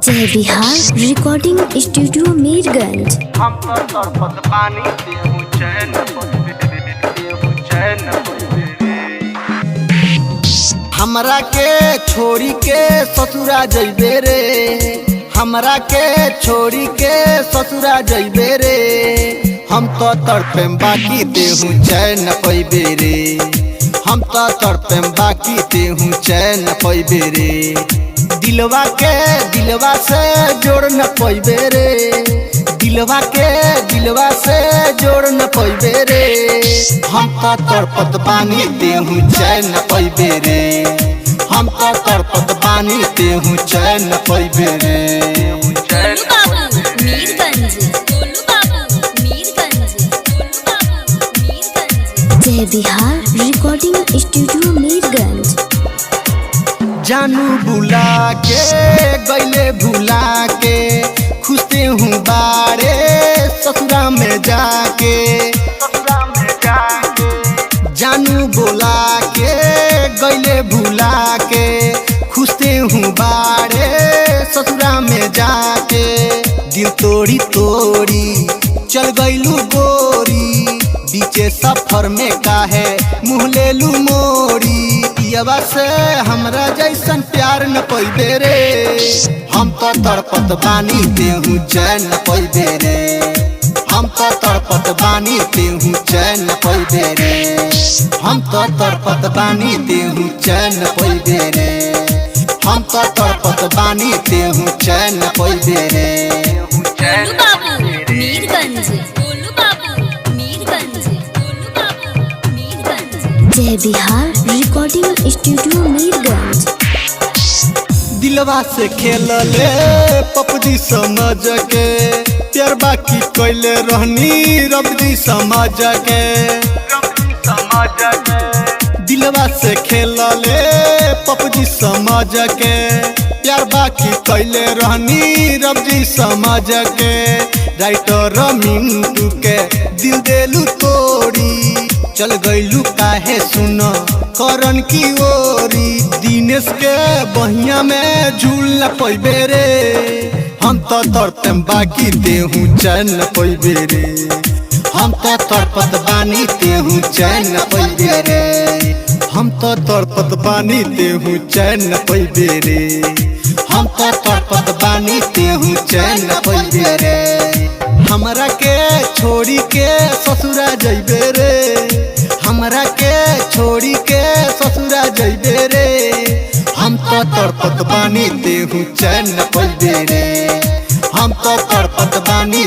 जय Bihar recording studio Mirganj. हम तो तड़पत पानी देहु चैन हमरा के छोड़ी के ससुरा जइबे रे, हमरा के छोड़ी के ससुरा जइबे रे। हम तो तड़पेम बाकी देहु चैन पैबे रे, हम तो तड़पेम बाकी देहु चैन पैबे रे। दिलवा के दिलवा से जोड़ न पैबे रे, दिलवा के दिलवा से जोड़ न पैबे रे। हम तो तड़पत पानी देहु चैन पैबे रे, हम तो तड़पत पानी देहु चैन पैबे रे। जय बिहार रिकॉर्डिंग स्टूडियो मीरगंज। जानू बुला के गईले भुला के, खुशते हूँ बारे ससुरा में जाके, ससुरा में जाके। जानू बुला के गईले भुला के, खुशते हूँ बारे ससुरा में जाके। दिल तोड़ी तोड़ी चल गईलू गोरी, बीचे सफर में काहे मुँह लेलू मोरी। पियवा से हमरा जैसन प्यार न पैबे रे, हम तो तड़पत बानी देहु चैन न पैबे रे, हम तो तड़पत बानी देहु चैन न पैबे रे, हम तो तड़पत बानी देहु चैन न पैबे रे, हम तो तड़पत बानी देहु चैन न पैबे रे। जय बिहार रिकॉर्डिंग स्टूडियो मीरगंज। दिलवा से खेल ले पपजी समझ के, प्यार बाकी कैले रहनी रबजी समझ के, दिलवा से खेल ले पपजी समझ के, प्यार बाकी कैले रहनी रबजी समझ के। राइटर मिंटू के दिल देलू तोड़ी, चल गईलू काहे सुन करन की ओरी। दिनेश के बहिया में झूल न पैबे रे, हम तो तड़पेम बाकी देहु चैन न पैबे रे, हम तो तड़पत बानी देहु चैन न पैबे रे, हम तो तड़पत बानी देहु चैन न पैबे रे, हम तो तड़पत बानी देहु चैन न पैबे रे। हमरा के छोड़ी के ससुरा जइबे रे, हमरा के छोड़ी के ससुरा जइबे रे। हम तो तड़पत बानी देहु चैन न पैबे रे, हम तो तड़पत बानी